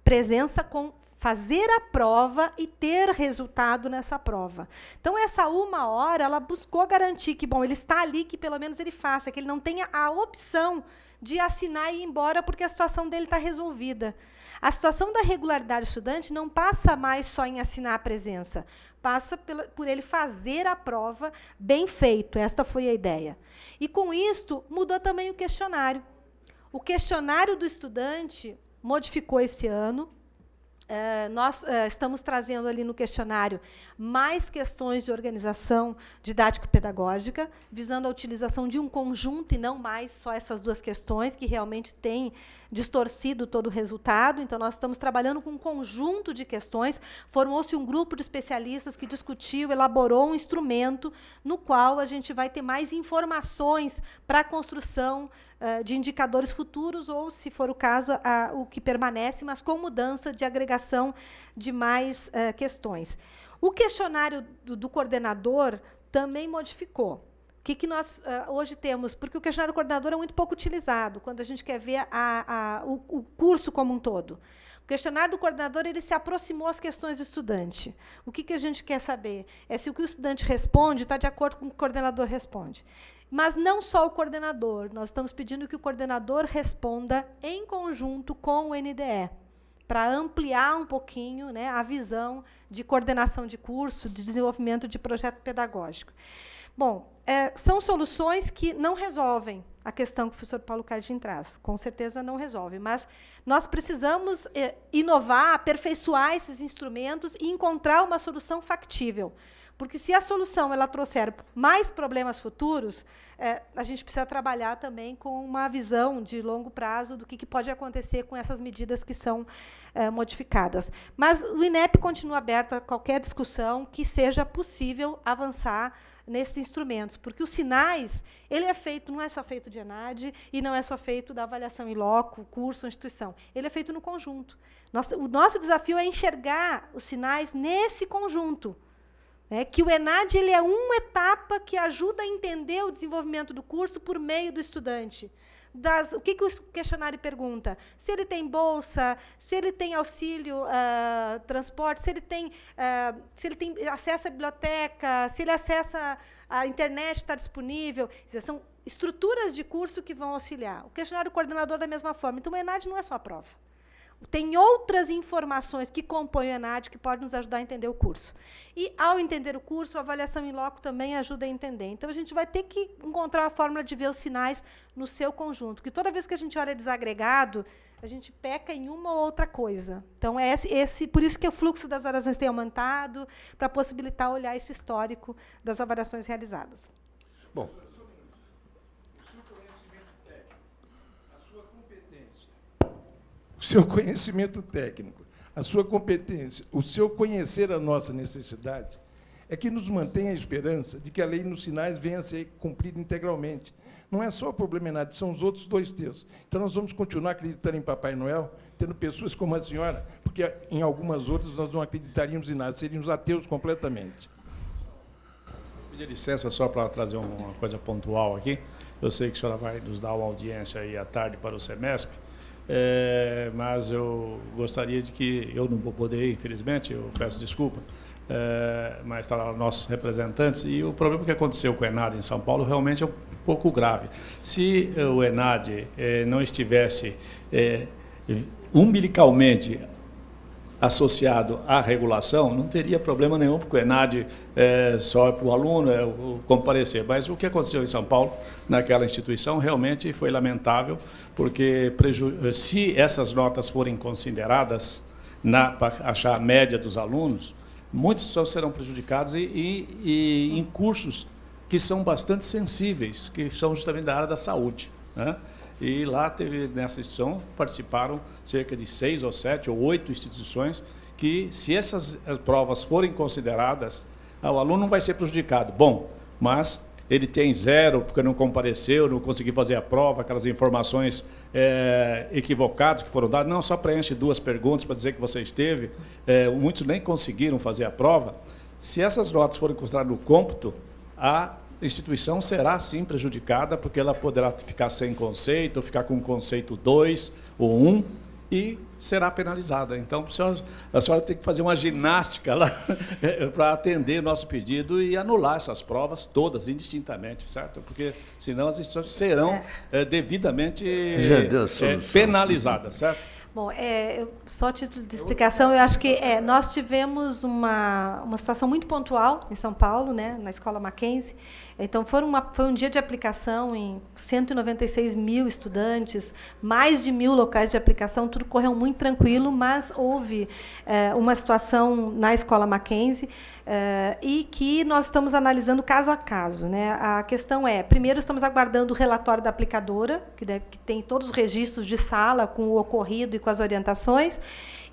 Presença com fazer a prova e ter resultado nessa prova. Então, essa 1 hora, ela buscou garantir que, bom, ele está ali, que pelo menos ele faça, que ele não tenha a opção de assinar e ir embora porque a situação dele está resolvida. A situação da regularidade estudante não passa mais só em assinar a presença, passa por ele fazer a prova bem feito. Esta foi a ideia. E, com isto, mudou também o questionário. O questionário do estudante modificou esse ano. Nós estamos trazendo ali no questionário mais questões de organização didático-pedagógica, visando a utilização de um conjunto e não mais só essas 2 questões, que realmente têm distorcido todo o resultado. Então, nós estamos trabalhando com um conjunto de questões. Formou-se um grupo de especialistas que discutiu, elaborou um instrumento no qual a gente vai ter mais informações para a construção de indicadores futuros, ou, se for o caso, o que permanece, mas com mudança de agregação de mais questões. O questionário do coordenador também modificou. O que nós hoje temos? Porque o questionário do coordenador é muito pouco utilizado, quando a gente quer ver o curso como um todo. O questionário do coordenador ele se aproximou às questões do estudante. O que a gente quer saber? É se o que o estudante responde está de acordo com o que o coordenador responde. Mas não só o coordenador, nós estamos pedindo que o coordenador responda em conjunto com o NDE, para ampliar um pouquinho, né, a visão de coordenação de curso, de desenvolvimento de projeto pedagógico. Bom, são soluções que não resolvem a questão que o professor Paulo Cardim traz. Com certeza não resolve, mas nós precisamos inovar, aperfeiçoar esses instrumentos e encontrar uma solução factível. Porque, se a solução ela trouxer mais problemas futuros, a gente precisa trabalhar também com uma visão de longo prazo do que pode acontecer com essas medidas que são modificadas. Mas o INEP continua aberto a qualquer discussão que seja possível avançar nesses instrumentos, porque os sinais, ele é feito, não é só feito de ENAD e não é só feito da avaliação em loco, curso, instituição. Ele é feito no conjunto. O nosso desafio é enxergar os sinais nesse conjunto. Que o ENAD ele é uma etapa que ajuda a entender o desenvolvimento do curso por meio do estudante. O que o questionário pergunta? Se ele tem bolsa, se ele tem auxílio transporte, se ele tem acesso à biblioteca, se ele acessa a internet, está disponível. São estruturas de curso que vão auxiliar. O questionário coordenador da mesma forma. Então, o ENAD não é só a prova. Tem outras informações que compõem o ENAD que podem nos ajudar a entender o curso. E, ao entender o curso, a avaliação em loco também ajuda a entender. Então, a gente vai ter que encontrar a fórmula de ver os sinais no seu conjunto, porque toda vez que a gente olha desagregado, a gente peca em uma ou outra coisa. Então, por isso que o fluxo das avaliações tem aumentado, para possibilitar olhar esse histórico das avaliações realizadas. Bom. O seu conhecimento técnico, a sua seu conhecimento técnico, a sua competência, o seu conhecer a nossa necessidade, é que nos mantém a esperança de que a lei nos sinais venha a ser cumprida integralmente. Não é só o problema Enade, são os outros 2 terços. Então, nós vamos continuar acreditando em Papai Noel, tendo pessoas como a senhora, porque em algumas outras nós não acreditaríamos em nada, seríamos ateus completamente. Pedir licença só para trazer uma coisa pontual aqui. Eu sei que a senhora vai nos dar uma audiência aí à tarde para o Semesp, mas eu gostaria de que, eu não vou poder ir, infelizmente, eu peço desculpa, mas está lá nossos representantes, e o problema que aconteceu com o Enade em São Paulo realmente é um pouco grave. Se o Enade não estivesse umbilicalmente associado à regulação, não teria problema nenhum, porque o Enade só para o aluno comparecer. Mas o que aconteceu em São Paulo, naquela instituição, realmente foi lamentável, porque se essas notas forem consideradas para achar a média dos alunos, muitos serão prejudicados e em cursos que são bastante sensíveis, que são justamente da área da saúde, né? E lá nessa instituição participaram cerca de 6 ou 7 ou 8 instituições que, se essas provas forem consideradas, o aluno não vai ser prejudicado. Bom, mas ele tem 0 porque não compareceu, não conseguiu fazer a prova, aquelas informações equivocadas que foram dadas, não, só preenche 2 perguntas para dizer que você esteve, muitos nem conseguiram fazer a prova. Se essas notas forem consideradas no cômputo, a instituição será sim prejudicada, porque ela poderá ficar sem conceito, ou ficar com conceito 2 ou 1, e será penalizada. Então, a senhora tem que fazer uma ginástica lá para atender nosso pedido e anular essas provas todas, indistintamente, certo? Porque senão as instituições serão devidamente penalizadas, certo? Bom, só a título de explicação, eu acho que nós tivemos uma situação muito pontual em São Paulo, né, na Escola Mackenzie. Então, foi um dia de aplicação em 196 mil estudantes, mais de 1.000 locais de aplicação, tudo correu muito tranquilo, mas houve uma situação na Escola Mackenzie e que nós estamos analisando caso a caso, né? A questão primeiro, estamos aguardando o relatório da aplicadora, que tem todos os registros de sala com o ocorrido e com as orientações,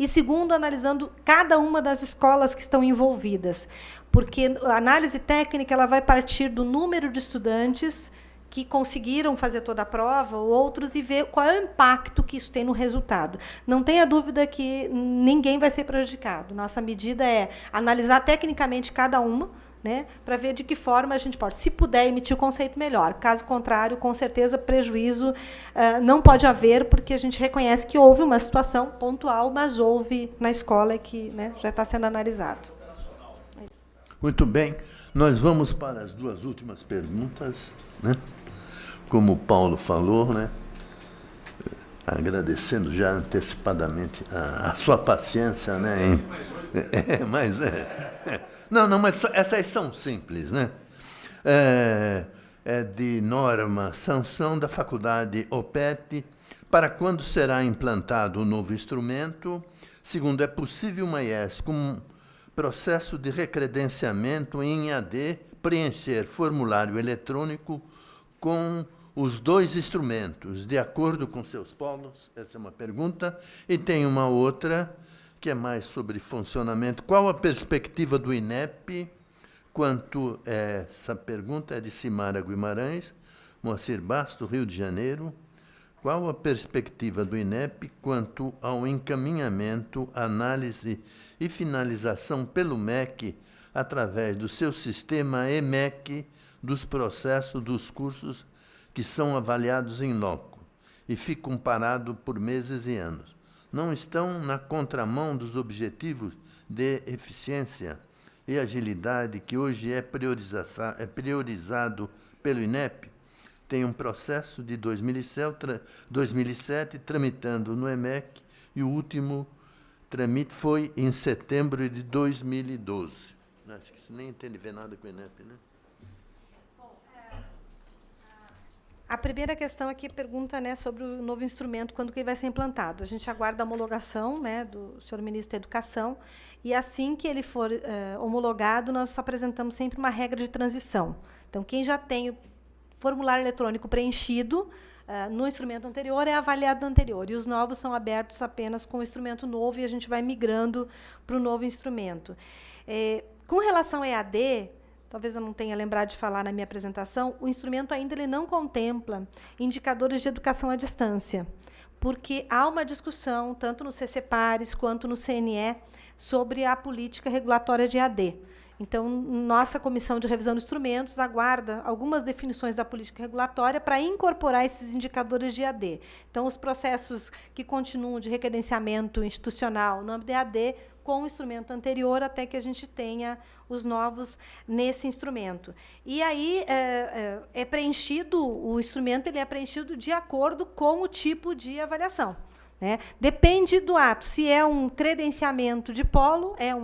e segundo, analisando cada uma das escolas que estão envolvidas, porque a análise técnica ela vai partir do número de estudantes que conseguiram fazer toda a prova, ou outros, e ver qual é o impacto que isso tem no resultado. Não tenha dúvida que ninguém vai ser prejudicado. Nossa medida é analisar tecnicamente cada uma, né, para ver de que forma a gente pode, se puder, emitir o conceito melhor. Caso contrário, com certeza, prejuízo não pode haver, porque a gente reconhece que houve uma situação pontual, mas houve na escola que, né, já está sendo analisado. Muito bem. Nós vamos para as 2 últimas perguntas, né? Como o Paulo falou, né? Agradecendo já antecipadamente a sua paciência, né? Não, mas essas são simples, né? De norma, sanção da faculdade OPET, para quando será implantado o novo instrumento. Segundo, é possível uma IES com processo de recredenciamento em AD preencher formulário eletrônico com os 2 instrumentos, de acordo com seus polos? Essa é uma pergunta. E tem uma outra, que é mais sobre funcionamento. Qual a perspectiva do INEP quanto... Essa pergunta é de Simara Guimarães, Moacir Basto, Rio de Janeiro. Qual a perspectiva do INEP quanto ao encaminhamento, análise e finalização pelo MEC, através do seu sistema EMEC, dos processos dos cursos que são avaliados em loco e ficam parados por meses e anos? Não estão na contramão dos objetivos de eficiência e agilidade que hoje é priorizado pelo INEP? Tem um processo de 2007 tramitando no EMEC, e o último tramite foi em setembro de 2012. Acho que isso nem tem a ver nada com o INEP, né? A primeira questão aqui pergunta, né, sobre o novo instrumento, quando que ele vai ser implantado. A gente aguarda a homologação, né, do senhor ministro da Educação, e assim que ele for homologado, nós apresentamos sempre uma regra de transição. Então, quem já tem o formulário eletrônico preenchido, no instrumento anterior é avaliado no anterior, e os novos são abertos apenas com o instrumento novo, e a gente vai migrando para o novo instrumento. Com relação ao EAD, talvez eu não tenha lembrado de falar na minha apresentação, o instrumento ainda ele não contempla indicadores de educação à distância, porque há uma discussão, tanto no CCPares quanto no CNE, sobre a política regulatória de EAD. Então, nossa comissão de revisão de instrumentos aguarda algumas definições da política regulatória para incorporar esses indicadores de EAD. Então, os processos que continuam de recredenciamento institucional no âmbito de EAD, com o instrumento anterior, até que a gente tenha os novos nesse instrumento. E aí é preenchido, o instrumento ele é preenchido de acordo com o tipo de avaliação. Né? Depende do ato. Se é um credenciamento de polo, é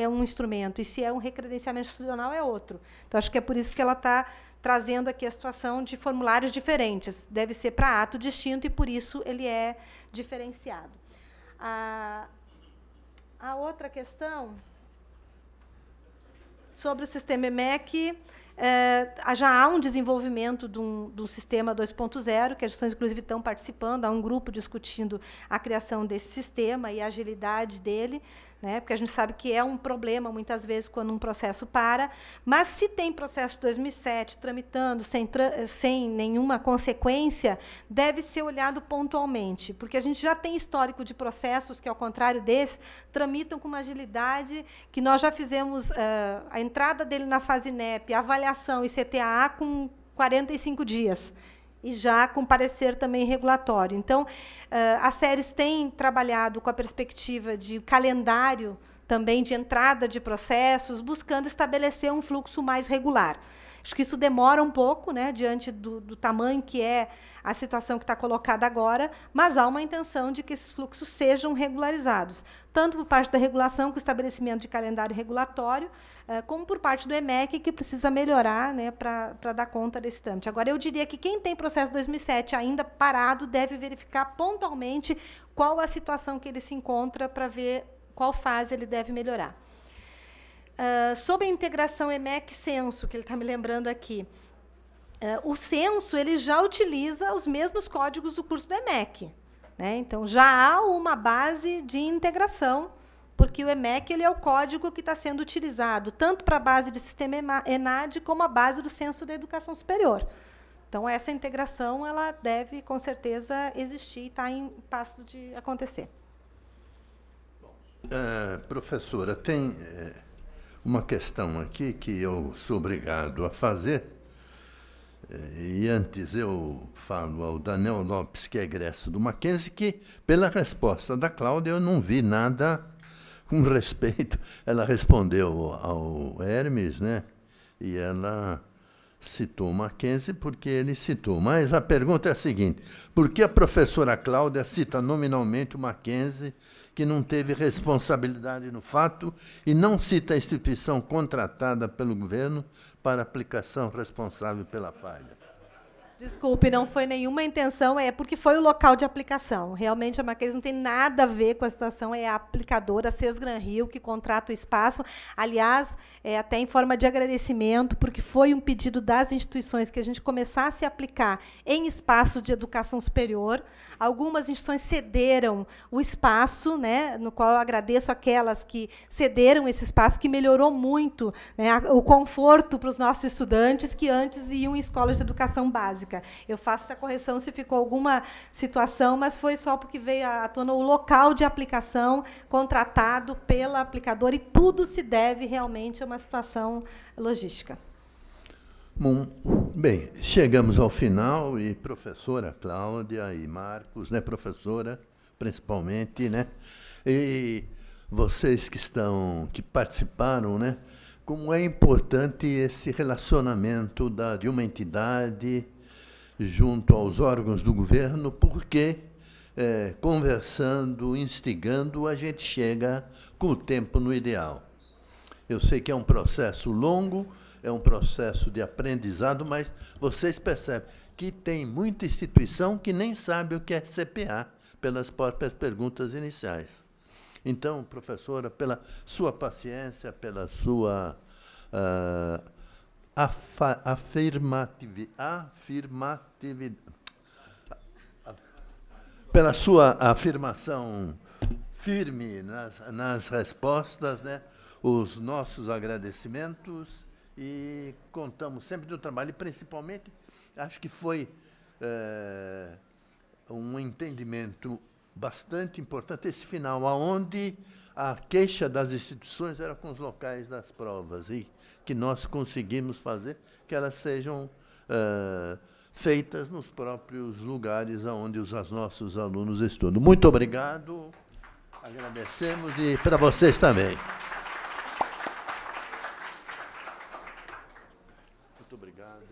um instrumento, e se é um recredenciamento institucional, é outro. Então, acho que é por isso que ela está trazendo aqui a situação de formulários diferentes. Deve ser para ato distinto, e, por isso, ele é diferenciado. A outra questão, sobre o sistema EMEC, já há um desenvolvimento de um sistema 2.0, que as gestões, inclusive, estão participando, há um grupo discutindo a criação desse sistema e a agilidade dele, né, porque a gente sabe que é um problema, muitas vezes, quando um processo para, mas se tem processo de 2007 tramitando sem nenhuma consequência, deve ser olhado pontualmente, porque a gente já tem histórico de processos que, ao contrário desse, tramitam com uma agilidade que nós já fizemos a entrada dele na fase NEP, a avaliação e CTAA com 45 dias. E já com parecer também regulatório. Então, as séries têm trabalhado com a perspectiva de calendário também de entrada de processos, buscando estabelecer um fluxo mais regular. Acho que isso demora um pouco, né, diante do tamanho que é a situação que está colocada agora, mas há uma intenção de que esses fluxos sejam regularizados, tanto por parte da regulação, com o estabelecimento de calendário regulatório, como por parte do EMEC, que precisa melhorar, né, para dar conta desse trâmite. Agora, eu diria que quem tem processo 2007 ainda parado deve verificar pontualmente qual a situação que ele se encontra para ver qual fase ele deve melhorar. Sobre a integração EMEC-Censo, que ele está me lembrando aqui, o Censo ele já utiliza os mesmos códigos do curso do EMEC. Né? Então, já há uma base de integração, porque o EMEC ele é o código que está sendo utilizado, tanto para a base do sistema ENAD, como a base do Censo da Educação Superior. Então, essa integração ela deve, com certeza, existir e está em passo de acontecer. Professora, tem uma questão aqui que eu sou obrigado a fazer, e antes eu falo ao Daniel Lopes, que é egresso do Mackenzie, que, pela resposta da Cláudia, eu não vi nada com respeito. Ela respondeu ao Hermes, né? E ela citou o Mackenzie porque ele citou. Mas a pergunta é a seguinte: por que a professora Cláudia cita nominalmente o Mackenzie, que não teve responsabilidade no fato, e não cita a instituição contratada pelo governo para aplicação responsável pela falha? Desculpe, não foi nenhuma intenção, é porque foi o local de aplicação. Realmente, a Mackenzie não tem nada a ver com a situação, é a aplicadora, a Sesgran Rio, que contrata o espaço. Aliás, até em forma de agradecimento, porque foi um pedido das instituições que a gente começasse a aplicar em espaços de educação superior. Algumas instituições cederam o espaço, né, no qual eu agradeço aquelas que cederam esse espaço, que melhorou muito, né, o conforto para os nossos estudantes, que antes iam em escolas de educação básica. Eu faço essa correção se ficou alguma situação, mas foi só porque veio à tona o local de aplicação contratado pela aplicadora, e tudo se deve realmente a uma situação logística. Bom, bem, chegamos ao final, e professora Cláudia e Marcos, né, professora, principalmente, né, e vocês que participaram, né, como é importante esse relacionamento de uma entidade junto aos órgãos do governo, porque conversando, instigando, a gente chega com o tempo no ideal. Eu sei que é um processo longo, é um processo de aprendizado, mas vocês percebem que tem muita instituição que nem sabe o que é CPA, pelas próprias perguntas iniciais. Então, professora, pela sua paciência, pela sua pela sua afirmação firme nas respostas, né? Os nossos agradecimentos e contamos sempre do trabalho. E, principalmente, acho que foi um entendimento bastante importante esse final, aonde a queixa das instituições era com os locais das provas e que nós conseguimos fazer que elas sejam feitas nos próprios lugares onde os nossos alunos estudam. Muito obrigado, agradecemos e para vocês também. Muito obrigado.